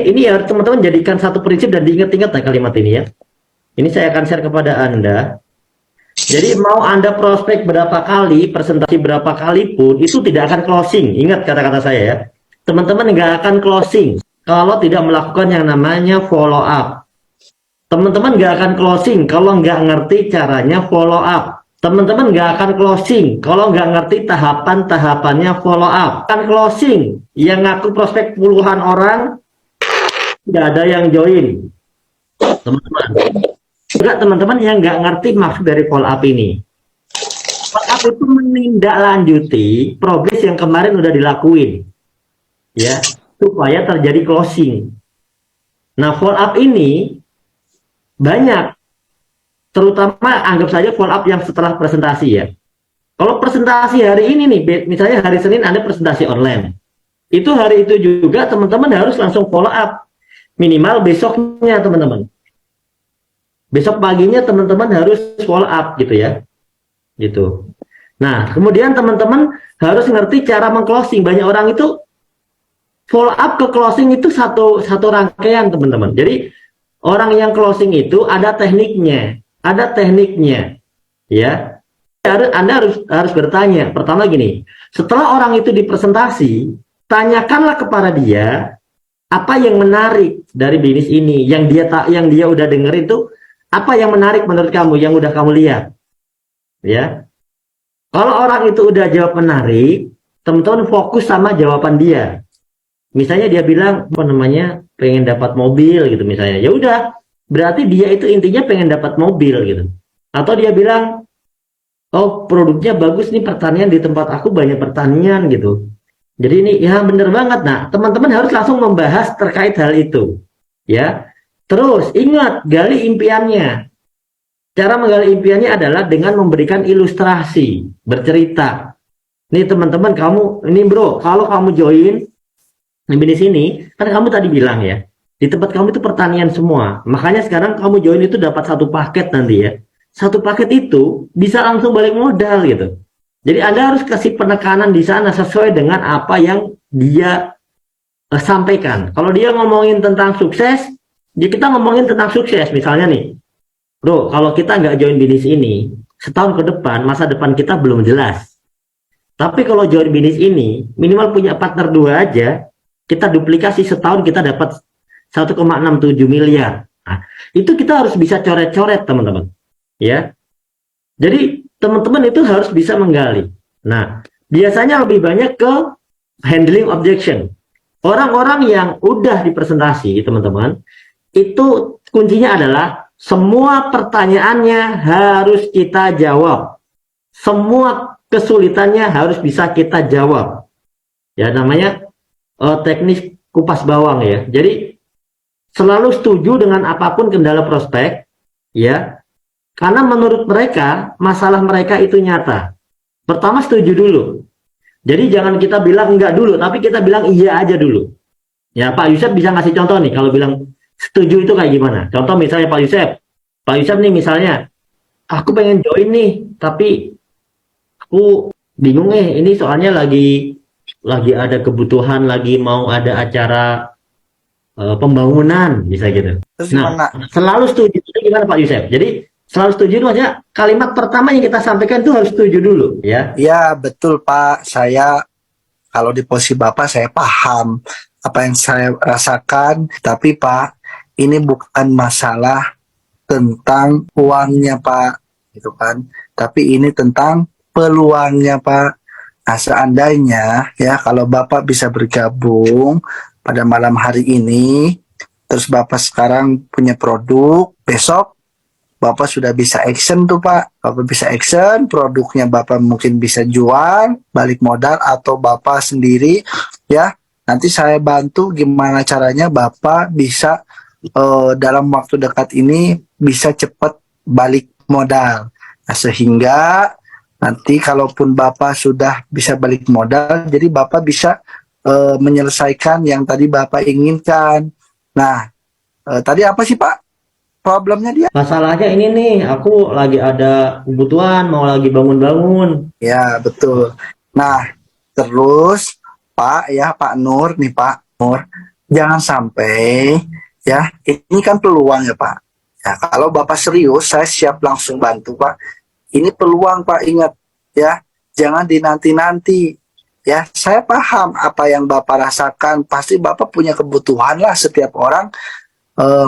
ini ya teman-teman jadikan satu prinsip dan diingat-ingat nah kalimat ini ya. Ini saya akan share kepada Anda. Jadi mau Anda prospek berapa kali, presentasi berapa kali pun, itu tidak akan closing. Ingat kata-kata saya ya. Teman-teman nggak akan closing kalau tidak melakukan yang namanya follow up. Teman-teman nggak akan closing kalau nggak ngerti caranya follow up. Teman-teman nggak akan closing kalau nggak ngerti tahapan-tahapannya follow up. Akan closing yang ngaku prospek puluhan orang, tidak ada yang join. Teman-teman. Juga teman-teman yang nggak ngerti maksud dari follow up ini. Follow up itu menindaklanjuti progres yang kemarin udah dilakuin. Ya, supaya terjadi closing. Nah, follow up ini banyak, terutama anggap saja follow up yang setelah presentasi ya. Kalau presentasi hari ini nih, misalnya hari Senin Anda presentasi online, itu hari itu juga teman-teman harus langsung follow up, minimal besoknya teman-teman. Besok paginya teman-teman harus follow up gitu ya, gitu. Nah, kemudian teman-teman harus ngerti cara meng-closing. Banyak orang itu follow up ke closing itu satu rangkaian teman-teman. Jadi orang yang closing itu ada tekniknya, ya. Anda harus bertanya. Pertama gini, setelah orang itu dipresentasi, tanyakanlah kepada dia apa yang menarik dari bisnis ini, yang dia udah dengerin itu apa yang menarik menurut kamu, yang udah kamu lihat, ya. Kalau orang itu udah jawab menarik, teman-teman fokus sama jawaban dia. Misalnya dia bilang apa namanya pengen dapat mobil gitu misalnya, ya udah berarti dia itu intinya pengen dapat mobil gitu. Atau dia bilang oh produknya bagus nih, pertanian di tempat aku banyak pertanian gitu, jadi ini ya bener banget. Nah teman-teman harus langsung membahas terkait hal itu ya. Terus ingat, gali impiannya. Cara menggali impiannya adalah dengan memberikan ilustrasi, bercerita. Nih teman-teman, kamu ini bro, kalau kamu join di sini, kan kamu tadi bilang ya, di tempat kamu itu pertanian semua. Makanya sekarang kamu join itu dapat satu paket nanti ya. Satu paket itu bisa langsung balik modal gitu. Jadi Anda harus kasih penekanan di sana sesuai dengan apa yang dia sampaikan. Kalau dia ngomongin tentang sukses, ya kita ngomongin tentang sukses. Misalnya nih, bro, kalau kita nggak join bisnis ini, setahun ke depan, masa depan kita belum jelas. Tapi kalau join bisnis ini, minimal punya partner 2 aja, kita duplikasi setahun kita dapat 1,67 miliar. Nah, itu kita harus bisa coret-coret teman-teman. Ya, jadi teman-teman itu harus bisa menggali. Nah, biasanya lebih banyak ke handling objection. Orang-orang yang udah dipresentasi, teman-teman, itu kuncinya adalah semua pertanyaannya harus kita jawab. Semua kesulitannya harus bisa kita jawab. Ya, namanya teknik kupas bawang ya. Jadi selalu setuju dengan apapun kendala prospek, ya. Karena menurut mereka, masalah mereka itu nyata. Pertama setuju dulu. Jadi jangan kita bilang enggak dulu, tapi kita bilang iya aja dulu. Ya, Pak Yusuf bisa ngasih contoh nih, kalau bilang setuju itu kayak gimana? Contoh misalnya Pak Yusuf nih misalnya, aku pengen join nih, tapi aku bingung ini soalnya lagi ada kebutuhan, lagi mau ada acara pembangunan, bisa gitu. Nah, selalu setuju itu gimana Pak Yusuf? Jadi selalu setuju itu maksudnya kalimat pertama yang kita sampaikan itu harus setuju dulu ya. Ya betul Pak, saya kalau di posisi Bapak saya paham apa yang saya rasakan, tapi Pak ini bukan masalah tentang uangnya Pak, gitu kan, tapi ini tentang peluangnya Pak. Nah seandainya ya kalau Bapak bisa bergabung pada malam hari ini, terus Bapak sekarang punya produk, besok Bapak sudah bisa action tuh Pak. Bapak bisa action, produknya Bapak mungkin bisa jual, balik modal, atau Bapak sendiri ya. Nanti saya bantu gimana caranya Bapak bisa dalam waktu dekat ini bisa cepat balik modal. Nah, sehingga nanti kalaupun Bapak sudah bisa balik modal, jadi Bapak bisa menyelesaikan yang tadi Bapak inginkan. Nah, tadi apa sih Pak problemnya dia? Masalahnya ini nih, aku lagi ada kebutuhan, mau lagi bangun-bangun. Ya, betul. Nah, terus Pak ya, Pak Nur nih Pak Nur. jangan sampai ya, ini kan peluang ya Pak. Ya, kalau Bapak serius, saya siap langsung bantu Pak. Ini peluang Pak, ingat ya, jangan dinanti-nanti. Ya, saya paham apa yang Bapak rasakan. Pasti Bapak punya kebutuhan lah, setiap orang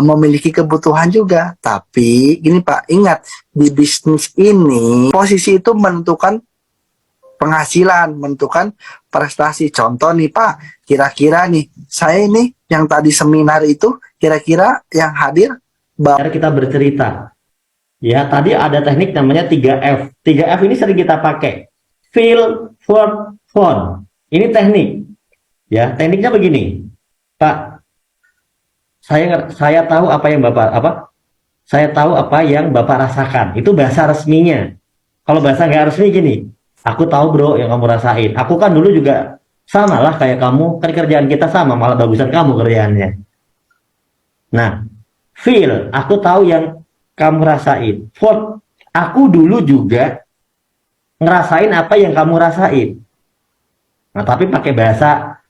memiliki kebutuhan juga. Tapi ini Pak, ingat di bisnis ini posisi itu menentukan penghasilan, menentukan prestasi. Contoh nih Pak, kira-kira nih saya ini yang tadi seminar itu, kira-kira yang hadir Biar kita bercerita. Ya, tadi ada teknik namanya 3F. 3F ini sering kita pakai. Feel, for, phone. Ini teknik. Ya, tekniknya begini. Pak, saya tahu apa yang Saya tahu apa yang Bapak rasakan. Itu bahasa resminya. Kalau bahasa nggak resmi gini, aku tahu bro yang kamu rasain. Aku kan dulu juga sama lah kayak kamu. Kan kerjaan kita sama, malah bagusan kamu kerjaannya. Nah, feel, aku tahu yang kamu rasain. For, aku dulu juga ngerasain apa yang kamu rasain. Nah, tapi pakai bahasa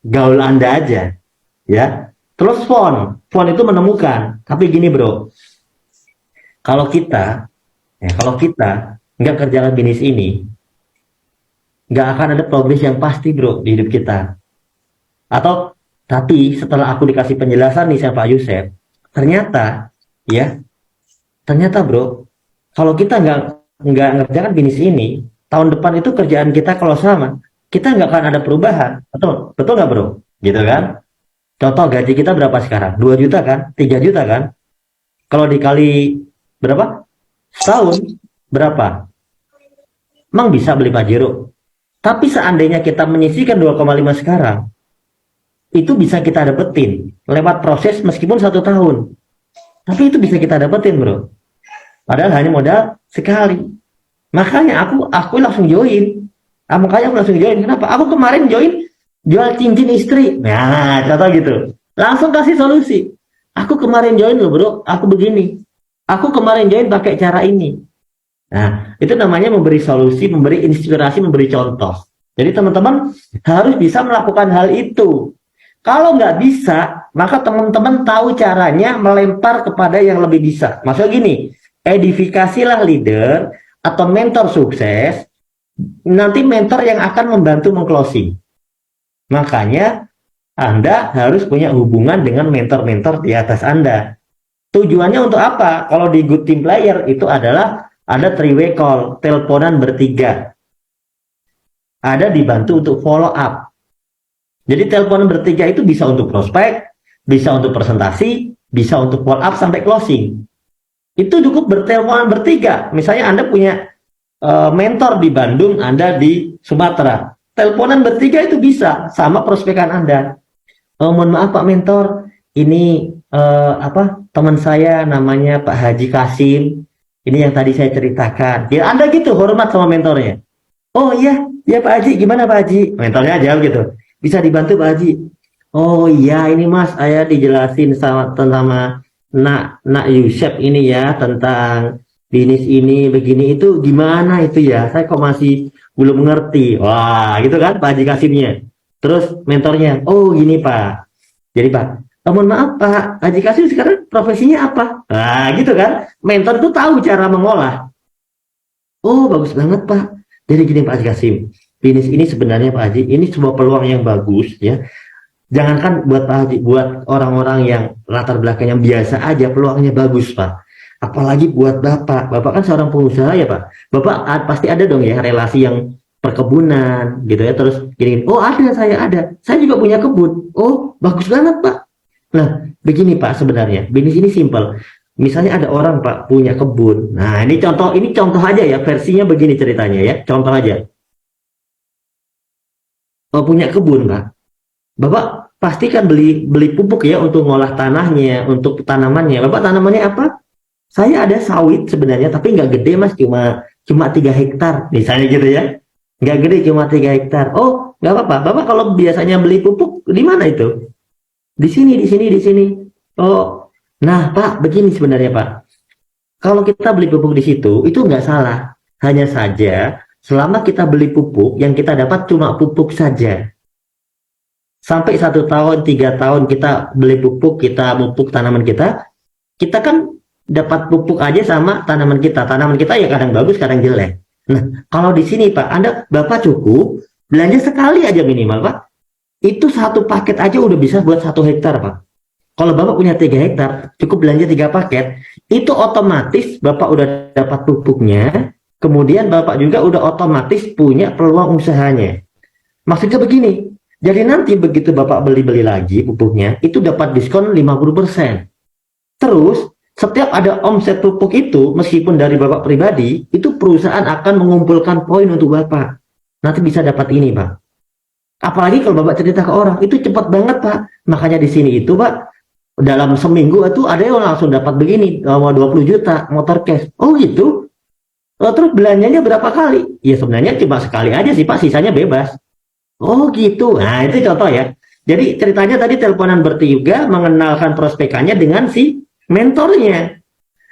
gaul Anda aja. Ya. Terus phone itu menemukan. Tapi gini bro, kalau kita nggak kerjakan bisnis ini, nggak akan ada progres yang pasti bro di hidup kita. Atau tapi setelah aku dikasih penjelasan nih sama Pak Yusef, ternyata bro, kalau kita nggak ngerjakan bisnis ini, tahun depan itu kerjaan kita kalau sama, kita nggak akan ada perubahan. Betul nggak bro? Gitu kan? Contoh gaji kita berapa sekarang? 2 juta kan? 3 juta kan? Kalau dikali berapa? Setahun berapa? Emang bisa beli Pajero. Tapi seandainya kita menyisihkan 2,5 sekarang, itu bisa kita dapetin lewat proses meskipun 1 tahun. Tapi itu bisa kita dapetin bro. Padahal hanya modal sekali. Makanya aku langsung join. Makanya aku langsung join. Kenapa? Aku kemarin join jual cincin istri. Nah, contoh gitu. Langsung kasih solusi. Aku kemarin join loh bro, aku begini. Aku kemarin join pakai cara ini. Nah, itu namanya memberi solusi, memberi inspirasi, memberi contoh. Jadi teman-teman harus bisa melakukan hal itu. Kalau nggak bisa, maka teman-teman tahu caranya melempar kepada yang lebih bisa. Maksudnya gini, edifikasilah leader atau mentor sukses, nanti mentor yang akan membantu mengclosing. Makanya Anda harus punya hubungan dengan mentor-mentor di atas Anda. Tujuannya untuk apa? Kalau di Good Team Player itu adalah ada 3-way call, teleponan bertiga. Ada dibantu untuk follow up. Jadi teleponan bertiga itu bisa untuk prospek, bisa untuk presentasi, bisa untuk follow up sampai closing. Itu cukup berteleponan bertiga. Misalnya Anda punya mentor di Bandung, Anda di Sumatera. Teleponan bertiga itu bisa sama prospekan Anda. Mohon maaf Pak Mentor, ini teman saya namanya Pak Haji Kasim. Ini yang tadi saya ceritakan. Ya Anda gitu hormat sama mentornya. Oh iya, ya Pak Haji, gimana Pak Haji? Mentornya jawab gitu. Bisa dibantu Pak Haji. Oh iya, ini Mas, saya dijelasin sama Nak Yusef ini ya tentang bisnis ini begini itu gimana itu ya? Saya kok masih belum mengerti. Wah, gitu kan Pak Haji Kasimnya. Terus mentornya, oh gini Pak. Jadi Pak, mohon maaf Pak Haji Kasim sekarang profesinya apa? Nah, gitu kan. Mentor itu tahu cara mengolah. Oh, bagus banget Pak. Jadi gini Pak Haji Kasim, bisnis ini sebenarnya Pak Haji, ini sebuah peluang yang bagus ya. Jangankan buat Pak Haji, buat orang-orang yang latar belakang yang biasa aja, peluangnya bagus Pak. Apalagi buat Bapak. Bapak kan seorang pengusaha ya Pak. Bapak pasti ada dong ya relasi yang perkebunan gitu ya. Terus gini, oh ada, saya ada. Saya juga punya kebun. Oh bagus banget Pak. Nah begini Pak sebenarnya. Bisnis ini simpel. Misalnya ada orang Pak punya kebun. Nah ini contoh aja ya. Versinya begini ceritanya ya. Contoh aja. Oh punya kebun Pak. Bapak pasti kan beli pupuk ya untuk ngolah tanahnya, untuk tanamannya. Bapak tanamannya apa? Saya ada sawit sebenarnya, tapi nggak gede Mas, cuma 3 hektar, misalnya gitu ya. Nggak gede, cuma 3 hektar. Oh, nggak apa-apa. Bapak kalau biasanya beli pupuk, di mana itu? Di sini, di sini, di sini. Oh, nah Pak, begini sebenarnya Pak. Kalau kita beli pupuk di situ, itu nggak salah. Hanya saja, selama kita beli pupuk, yang kita dapat cuma pupuk saja. sampai 1 tahun, 3 tahun kita beli pupuk, kita pupuk tanaman kita kan dapat pupuk aja sama tanaman kita. Tanaman kita ya kadang bagus, kadang jelek. Nah, kalau di sini Pak, Bapak cukup belanja sekali aja minimal Pak. Itu satu paket aja udah bisa buat 1 hektar Pak. Kalau Bapak punya 3 hektar, cukup belanja 3 paket, itu otomatis Bapak udah dapat pupuknya, kemudian Bapak juga udah otomatis punya peluang usahanya. Maksudnya begini, jadi nanti begitu Bapak beli-beli lagi pupuknya, itu dapat diskon 50%. Terus, setiap ada omset pupuk itu, meskipun dari Bapak pribadi, itu perusahaan akan mengumpulkan poin untuk Bapak. Nanti bisa dapat ini, Pak. Apalagi kalau Bapak cerita ke orang, itu cepat banget, Pak. Makanya di sini itu, Pak, dalam seminggu itu ada yang langsung dapat begini, 20 juta motor cash. Oh gitu? Terus belanjanya berapa kali? Ya sebenarnya cuma sekali aja sih, Pak, sisanya bebas. Oh gitu. Nah itu contoh ya. Jadi ceritanya tadi teleponan bertiga mengenalkan prospekannya dengan si mentornya.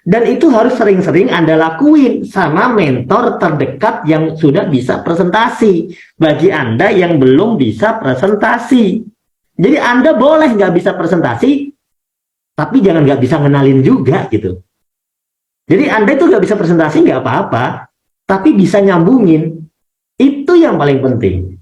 Dan itu harus sering-sering Anda lakuin sama mentor terdekat yang sudah bisa presentasi. Bagi Anda yang belum bisa presentasi. Jadi Anda boleh nggak bisa presentasi, tapi jangan nggak bisa ngenalin juga gitu. Jadi Anda itu nggak bisa presentasi nggak apa-apa, tapi bisa nyambungin. Itu yang paling penting.